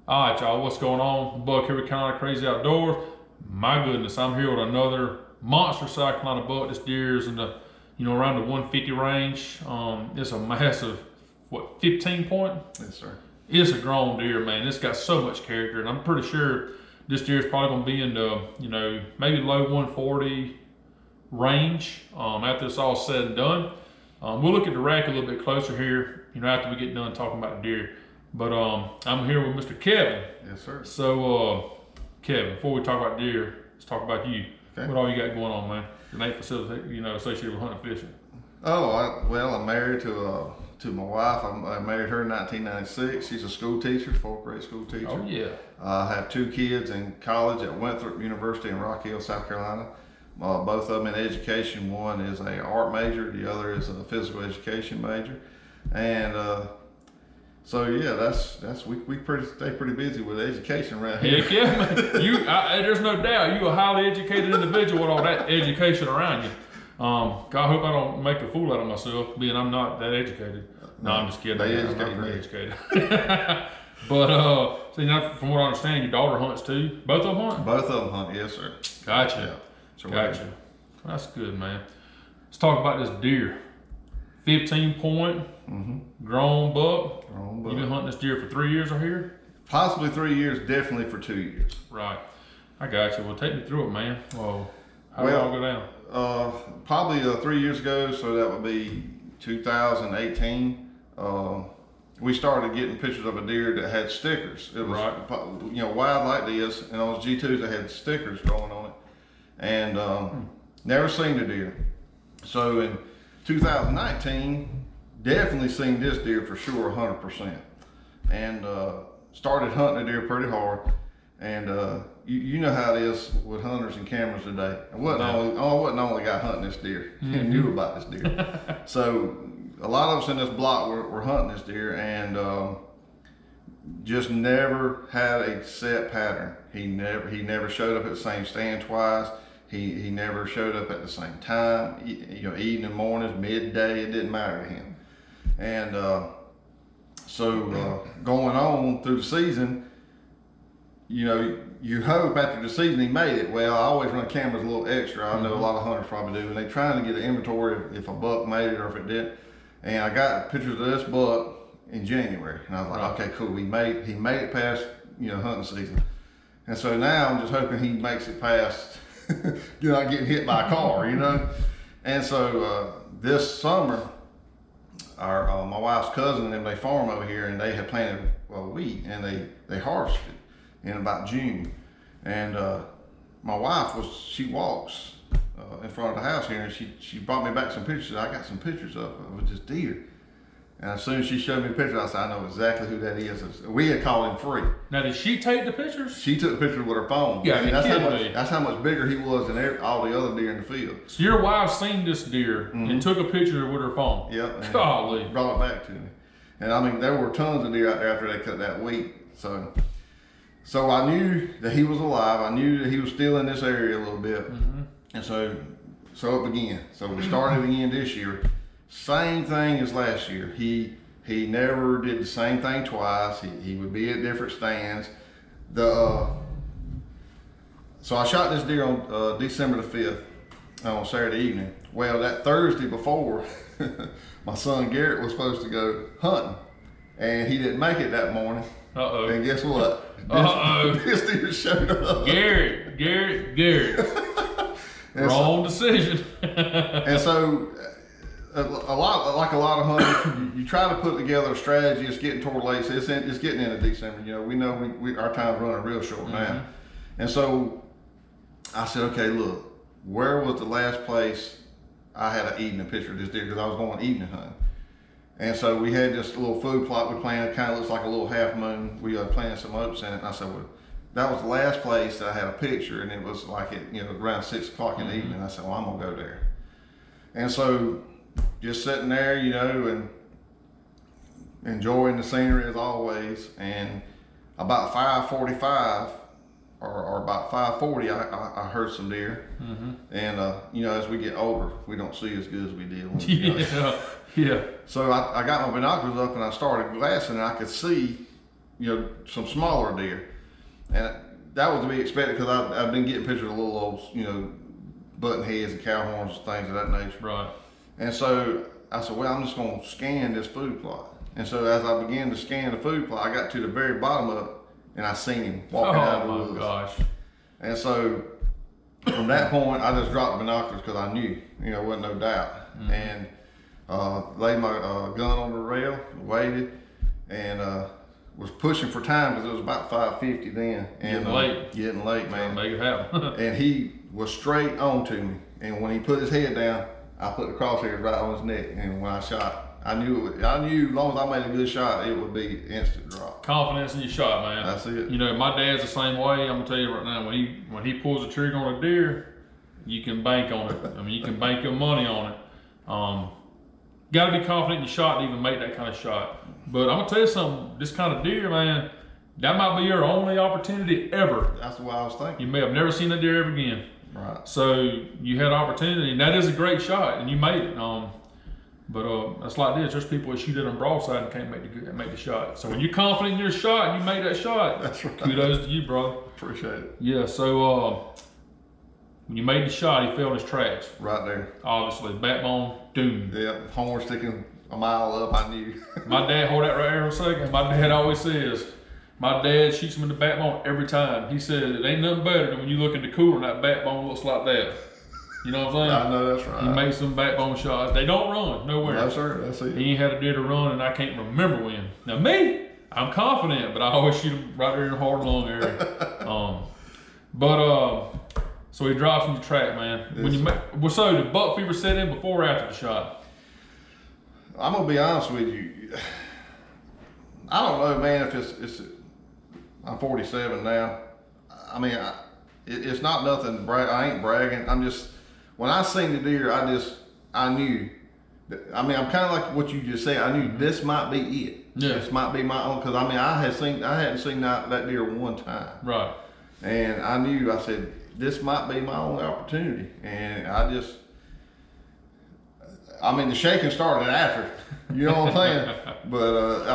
All right, y'all, what's going on? Buck here with Carolina Crazy Outdoors. My goodness, I'm here with another monster South Carolina buck. This deer is in the, around the 150 range. It's a massive, 15 point? Yes, sir. It's a grown deer, man. It's got so much character, and I'm pretty sure this deer is probably going to be in the, maybe low 140 range after it's all said and done. We'll look at the rack a little bit closer here, after we get done talking about the deer. But I'm here with Mr. Kevin. Yes, sir. So, Kevin, before we talk about deer, let's talk about you. Okay. What all you got going on, man? Your name facility, associated with hunting and fishing. I'm married to my wife. I married her in 1996. She's a school teacher, fourth grade school teacher. Oh yeah. I have two kids in college at Winthrop University in Rock Hill, South Carolina. Both of them in education. One is a art major, the other is a physical education major, and so yeah, that's we stay pretty busy with education around here. Heck yeah, man. There's no doubt you're a highly educated individual with all that education around you. God, I hope I don't make a fool out of myself, being I'm not that educated. No, I'm just kidding. I'm not very educated. But from what I understand, your daughter hunts too. Both of them hunt? Both of them hunt, yes, sir. Gotcha. Yeah. So gotcha. That's good, man. Let's talk about this deer. 15 point, grown buck. You've been hunting this deer for 3 years, I hear? Possibly 3 years, definitely for 2 years. Right. I got you. Well, take me through it, man. Well, how did it all go down? Probably 3 years ago, so that would be 2018. We started getting pictures of a deer that had stickers. It was, wide like this, and those G2s that had stickers going on it. And never seen the deer. So in 2019, definitely seen this deer for sure, 100%. And started hunting the deer pretty hard. And you know how it is with hunters and cameras today. I wasn't the only guy hunting this deer and knew about this deer. So a lot of us in this block were hunting this deer, and just never had a set pattern. He never showed up at the same stand twice. He never showed up at the same time. Evening, mornings, midday, it didn't matter to him. And going on through the season, you hope after the season he made it. Well, I always run cameras a little extra. I know a lot of hunters probably do, and they're trying to get an inventory if a buck made it or if it didn't. And I got pictures of this buck in January, and I was like, okay, cool. He made it past hunting season, and so now I'm just hoping he makes it past, not getting hit by a car, And so this summer, my wife's cousin and them, they farm over here, and they had planted wheat, and they harvested in about June, and my wife she walks in front of the house here, and she brought me back some pictures. I got some pictures of this deer, and as soon as she showed me the picture, I said, I know exactly who that is. We had called him Free. Now, did she take the pictures? She took the picture with her phone. Yeah, that's how much bigger he was than all the other deer in the field. So your wife seen this deer and took a picture with her phone? Yep. Golly. Brought it back to me. And I mean, there were tons of deer out there after they cut that wheat. So I knew that he was alive. I knew that he was still in this area a little bit. And so it began. So we started again this year. Same thing as last year. He never did the same thing twice. He would be at different stands. So I shot this deer on December the 5th on Saturday evening. Well, that Thursday before, my son Garrett was supposed to go hunting, and he didn't make it that morning. Uh-oh. And guess what? This deer showed up. Garrett. Wrong decision. And so, a lot of hunters, you try to put together a strategy. It's getting toward late. It's getting into December. We know our time's running real short now. And so, I said, okay, look, where was the last place I had an evening picture of this deer? Because I was going evening hunting. And so we had this little food plot we planted, kind of looks like a little half moon. We planted some oats in it, and I said, well, that was the last place that I had a picture, and it was like at around 6 o'clock in the evening. I said, well, I'm gonna go there. And so just sitting there, and enjoying the scenery as always. And about 5:45 or about 5:40, I heard some deer. And as we get older, we don't see as good as we did when Yeah. So I got my binoculars up and I started glassing, and I could see some smaller deer, and that was to be expected because I've been getting pictures of little old, button heads and cow horns and things of that nature. Right. And so I said, well, I'm just going to scan this food plot. And so as I began to scan the food plot, I got to the very bottom of it, and I seen him walking out of the woods. Oh my gosh. And so from that point, I just dropped the binoculars because I knew, wasn't no doubt. Mm-hmm. And laid my gun on the rail, waited, and was pushing for time because it was about 5:50 then. And getting late, man. Make it happen. And he was straight on to me. And when he put his head down, I put the crosshairs right on his neck. And when I shot, I knew as long as I made a good shot, it would be instant drop. Confidence in your shot, man. That's it. My dad's the same way. I'm gonna tell you right now, when he pulls the trigger on a deer, you can bank on it. I mean, you can bank your money on it. Got to be confident in your shot to even make that kind of shot. But I'm gonna tell you something. This kind of deer, man, that might be your only opportunity ever. That's what I was thinking. You may have never seen a deer ever again. Right. So you had opportunity, and that is a great shot, and you made it. But that's like this. There's people that shoot it on broadside and can't make the shot. So when you're confident in your shot and you made that shot, that's right. Kudos to you, bro. Appreciate it. Yeah. So when you made the shot, he fell in his tracks. Right there. Obviously, backbone doomed. Yeah, horn sticking a mile up. I knew. My dad, hold that right here for a second. My dad always says, my dad shoots him in the backbone every time. He said it ain't nothing better than when you look in the cooler and that backbone looks like that. You know what I'm saying? I know that's right. He makes some backbone shots. They don't run nowhere. No sir, that's it. He ain't had a deer to run, and I can't remember when. Now me, I'm confident, but I always shoot him right there in the hard lung area. So he drops in the track, man. So did buck fever set in before or after the shot? I'm gonna be honest with you. I don't know, man. If it's I'm 47 now. I mean, it's not nothing. I ain't bragging. I'm just. When I seen the deer, I knew. I'm kind of like what you just said. I knew this might be it. Yeah. This might be my own. Cause I hadn't seen that deer one time. Right. And I knew. I said this might be my only opportunity. And the shaking started after. You know what I'm saying? But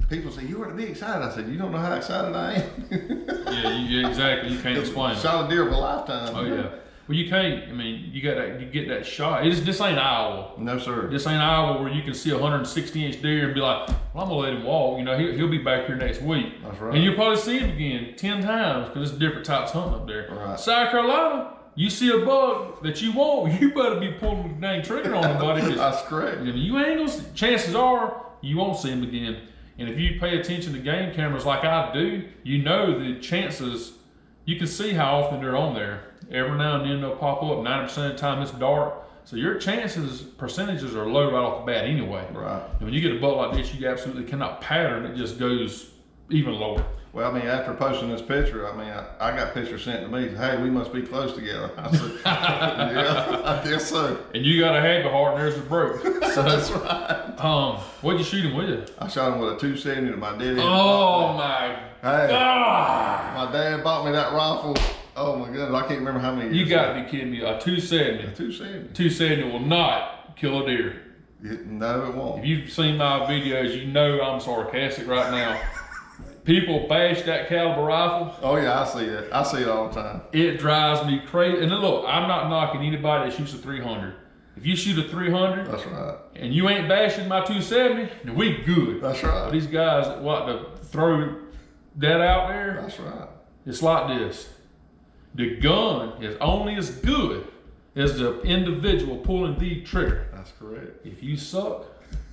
people say, you ought to be excited. I said, you don't know how excited I am. Yeah, exactly. You can't explain it. Shot a deer of a lifetime. Oh, yeah. Well, you can't. I mean, you get that shot. This ain't Iowa. No, sir. This ain't Iowa where you can see a 160-inch deer and be like, well, I'm going to let him walk. He'll be back here next week. That's right. And you'll probably see him again 10 times because it's different types hunting up there. Right. South Carolina, you see a buck that you want, you better be pulling the dang trigger on him, buddy. That's correct. You ain't going to, chances are, you won't see him again. And if you pay attention to game cameras like I do, you know the chances, you can see how often they're on there. Every now and then they'll pop up. 90% of the time it's dark. So your percentages are low right off the bat anyway. Right. And when you get a buck like this, you absolutely cannot pattern. It just goes even lower. Well, after posting this picture, I got pictures sent to me. Hey, we must be close together. I said, yeah, I guess so. And you got a habit heart, and there's the broke. So that's right. What'd you shoot him with? I shot him with a 270 to my daddy. Oh my God! My dad bought me that rifle. Oh my goodness, I can't remember how many years. You got to be kidding me! A 270. A 270. 270 will not kill a deer. No, it won't. If you've seen my videos, you know I'm sarcastic right now. People bash that caliber rifle. Oh yeah, I see it. I see it all the time. It drives me crazy. And look, I'm not knocking anybody that shoots a 300. If you shoot a 300, that's right, and you ain't bashing my 270, then we good. That's right. But these guys that want to throw that out there, that's right. It's like this. The gun is only as good as the individual pulling the trigger. That's correct. If you suck,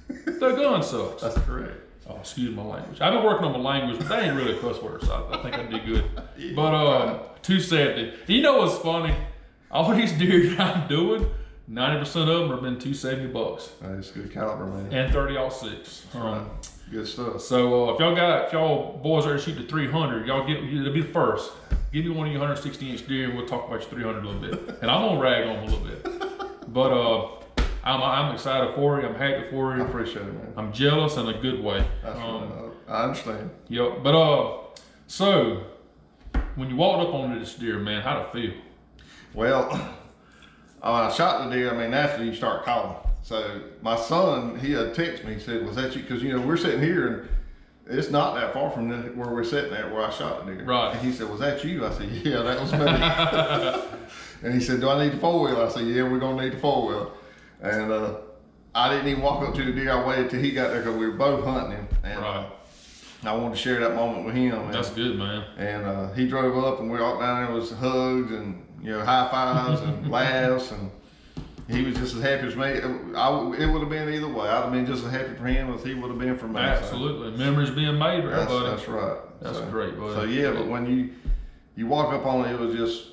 the gun sucks. That's correct. Oh, excuse my language. I've been working on my language, but they ain't really cuss words, so I think I did good. Yeah. But 270. You know what's funny? All these deer that I'm doing, 90% of them have been 270 bucks. That's good caliber, man. And 30-06. Right. Good stuff. So if y'all boys are shooting the 300, it'll be the first. Give me one of your 160-inch deer, and we'll talk about your 300 a little bit. And I'm gonna rag on them a little bit. But I'm excited for you. I'm happy for you. I appreciate it, man. I'm jealous in a good way. That's right. I understand. Yep. But so when you walked up on this deer, man, how'd it feel? Well, when I shot the deer, naturally you start calling. So my son, he had texted me, he said, was that you? Because, we're sitting here it's not that far from where we're sitting at where I shot the deer. Right. And he said, was that you? I said, yeah, that was me. And he said, do I need the 4-wheeler? I said, yeah, we're going to need the 4-wheeler. And I didn't even walk up to the deer. I waited till he got there because we were both hunting him. And I wanted to share that moment with him. And, that's good, man. And he drove up and we walked down there. It was hugs and, you know, high fives and laughs. And he was just as happy as me. It would have been either way. I'd have been just as happy for him as he would have been for me. Absolutely. So. Memories being made, right, buddy? That's right. That's great, buddy. So, yeah, but when you walk up on it, it was just,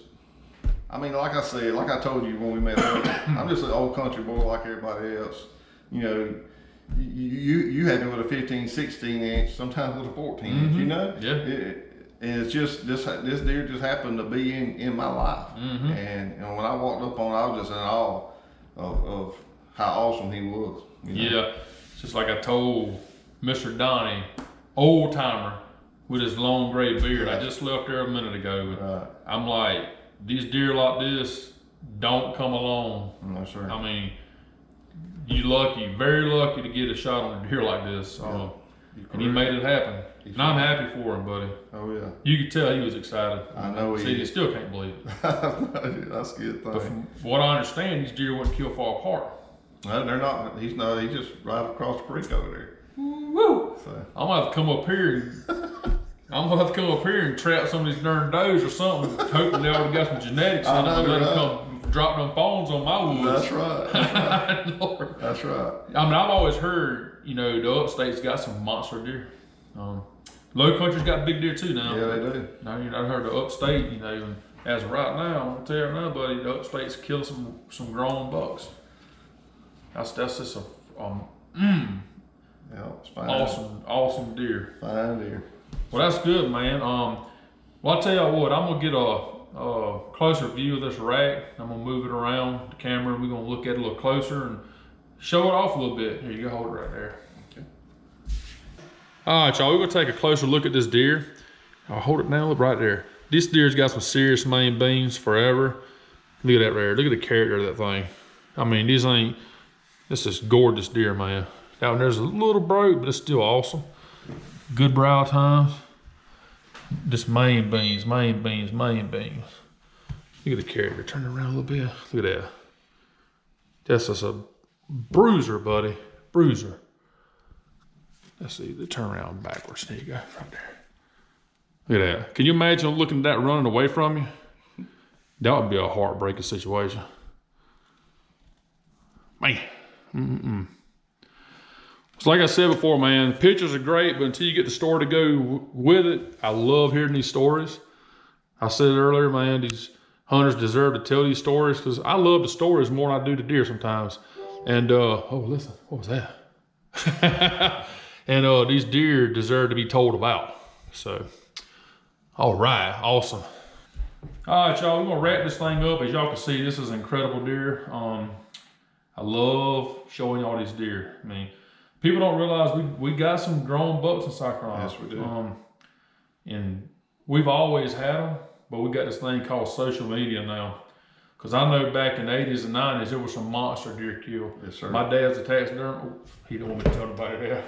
I mean, like I said, like I told you when we met earlier, I'm just an old country boy like everybody else. You know, you had me with a 15, 16 inch, sometimes with a 14 inch, you know? Yeah. And it's just, this deer just happened to be in my life. And when I walked up on it, I was just in awe of how awesome he was. You know? Yeah. Just like I told Mr. Donnie, old timer with his long gray beard. I just left there a minute ago. I'm like, these deer like this don't come along. No, sir. I mean, you lucky, very lucky to get a shot on a deer like this. And he made it happen. And I'm happy for him, buddy. Oh, yeah. You could tell he was excited. I know he See, you still can't believe it. That's a good thing. But from what I understand, these deer wouldn't kill far apart. No, they're not. He's just right across the creek over there. Woo! So. I'm gonna have to come up here and trap some of these darn does or something. Hopefully they already got some genetics in it and let them come drop them phones on my woods. That's right. That's right. Lord. That's right. I mean, I've always heard, you know, the upstate's got some monster deer. Low country's got big deer too now. Yeah, they do. Now, you know, I heard the upstate, you know, and as of right now, I'm gonna tell you right now, buddy, the upstate's killing some grown bucks. That's just it's fine. awesome deer. Fine deer. Well, that's good, man. Well, I'll tell you what, I'm gonna get a closer view of this rack. I'm gonna move it around the camera. We're gonna look at it a little closer and show it off a little bit. Here, you go, hold it right there. Okay. All right, y'all, we're gonna take a closer look at this deer. I'll hold it now, look right there. This deer's got some serious main beams forever. Look at that right there. Look at the character of that thing. I mean, this is gorgeous deer, man. Now there's a little broke, but it's still awesome. Good brow tines. Just main beams, main beams, main beams. Look at the character. Turn it around a little bit. Look at that. That's just a bruiser, buddy. Bruiser. Let's see, the turn around backwards. There you go, right there. Look at that. Can you imagine looking at that running away from you? That would be a heartbreaking situation. Man. So like I said before, man, pictures are great, but until you get the story to go with it, I love hearing these stories. I said it earlier, man, these hunters deserve to tell these stories because I love the stories more than I do the deer sometimes. And, oh, listen, what was that? And these deer deserve to be told about. So, all right, awesome. All right, y'all, we're gonna wrap this thing up. As y'all can see, this is an incredible deer. I love showing y'all these deer. I mean, people don't realize we got some grown bucks in South Carolina. Yes, we do. And we've always had them, but we got this thing called social media now. Because I know back in the 80s and 90s, there was some monster deer killed. Yes, sir. My dad's a taxidermist. He don't want me to tell nobody that.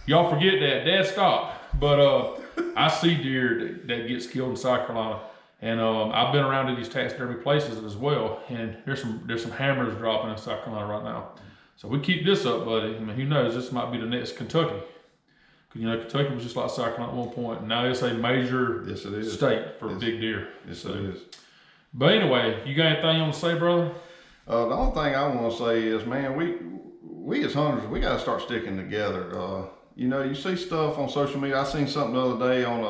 Y'all forget that. Dad, stop. But I see deer that gets killed in South Carolina. And I've been around to these taxidermy places as well. And there's some hammers dropping in South Carolina right now. So we keep this up, buddy. I mean, who knows? This might be the next Kentucky. Because, you know, Kentucky was just like South Carolina at one point. And now it's a major state for big deer. Yes, it is. But anyway, you got anything you want to say, brother? The only thing I want to say is, man, we as hunters, we got to start sticking together. You know, you see stuff on social media. I seen something the other day on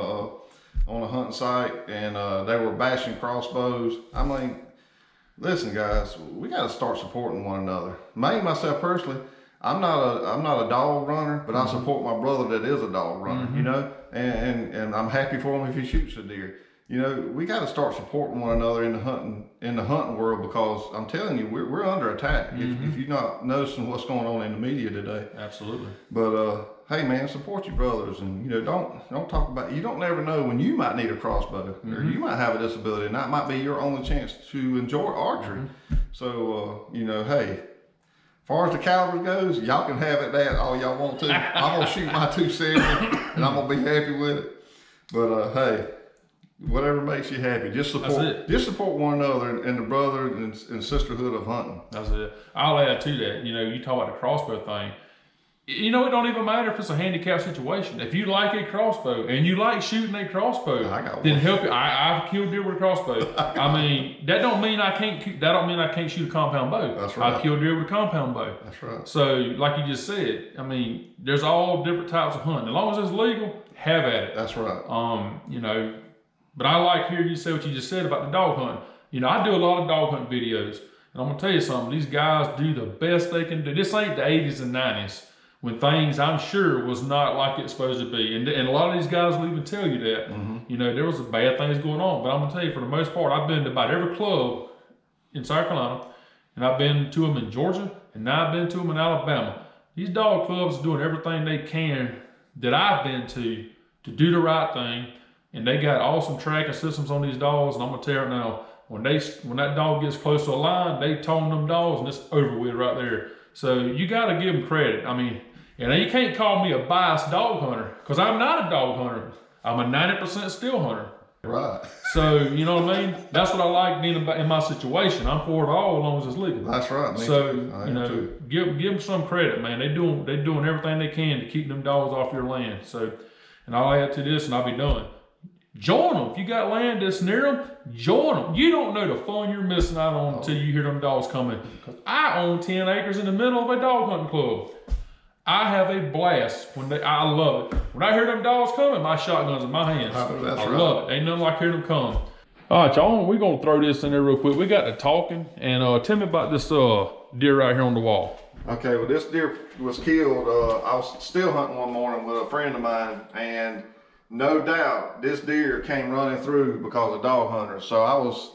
a hunting site, and they were bashing crossbows. I mean, listen, guys, we got to start supporting one another. Me, myself personally, I'm not a dog runner, but I support my brother that is a dog runner. You know, and I'm happy for him if he shoots a deer. You know, we got to start supporting one another in the hunting world, because I'm telling you, we're under attack. If you're not noticing what's going on in the media today. Absolutely. But hey, man, support your brothers, and you know, don't talk about. You don't never know when you might need a crossbow, or you might have a disability, and that might be your only chance to enjoy archery. So you know, hey, far as the caliber goes, y'all can have it that all y'all want to. I'm gonna shoot my 270 and I'm gonna be happy with it. But hey, whatever makes you happy, just support one another and the brother and sisterhood of hunting. That's it. I'll add to that. You know, you talk about the crossbow thing. You know, it don't even matter if it's a handicap situation. If you like a crossbow and you like shooting a crossbow, then help it. I've killed deer with a crossbow. I mean, that don't mean I can't shoot a compound bow. That's right. I've killed deer with a compound bow. That's right. So, like you just said, I mean, there's all different types of hunting. As long as it's legal, have at it. That's right. You know, but I like hearing you say what you just said about the dog hunting. You know, I do a lot of dog hunting videos, and I'm gonna tell you something. These guys do the best they can do. This ain't the 80s and 90s. When things, I'm sure, was not like it's supposed to be. And a lot of these guys will even tell you that. Mm-hmm. You know, there was bad things going on. But I'm going to tell you, for the most part, I've been to about every club in South Carolina. And I've been to them in Georgia. And now I've been to them in Alabama. These dog clubs are doing everything they can that I've been to do the right thing. And they got awesome tracking systems on these dogs. And I'm going to tell you right now, when that dog gets close to a line, they tone them dogs and it's over with right there. So you got to give them credit. I mean, and you can't call me a biased dog hunter, because I'm not a dog hunter. I'm a 90% still hunter. Right. So, you know what I mean? That's what I like being in my situation. I'm for it all as long as it's legal. That's right. So, you know, give them some credit, man. They're doing everything they can to keep them dogs off your land. So, and I'll add to this and I'll be done. Join them. If you got land that's near them, join them. You don't know the fun you're missing out on until you hear them dogs coming. Because I own 10 acres in the middle of a dog hunting club. I have a blast I love it. When I hear them dogs coming, my shotgun's in my hands. I love it. Ain't nothing like hearing them come. All right, y'all, we're gonna throw this in there real quick. We got to talking, and tell me about this deer right here on the wall. Okay, well, this deer was killed. I was still hunting one morning with a friend of mine, and no doubt this deer came running through because of dog hunters. So I was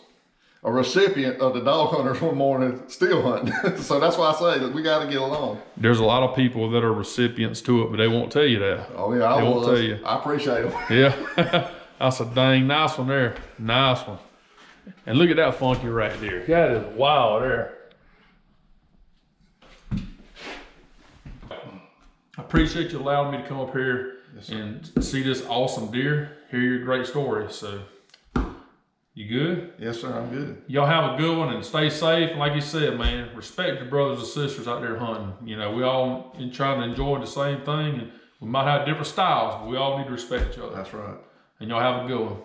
a recipient of the dog hunters one morning still hunting. So that's why I say that we got to get along. There's a lot of people that are recipients to it, but they won't tell you that. Oh yeah, they won't tell you. I appreciate them. Yeah, that's a dang nice one there. Nice one. And look at that funky right there. That is wild there. I appreciate you allowing me to come up here and see this awesome deer, hear your great story. So, you good? Yes, sir, I'm good. Y'all have a good one and stay safe. And like you said, man, respect your brothers and sisters out there hunting. You know, we all trying to enjoy the same thing, and we might have different styles, but we all need to respect each other. That's right. And y'all have a good one.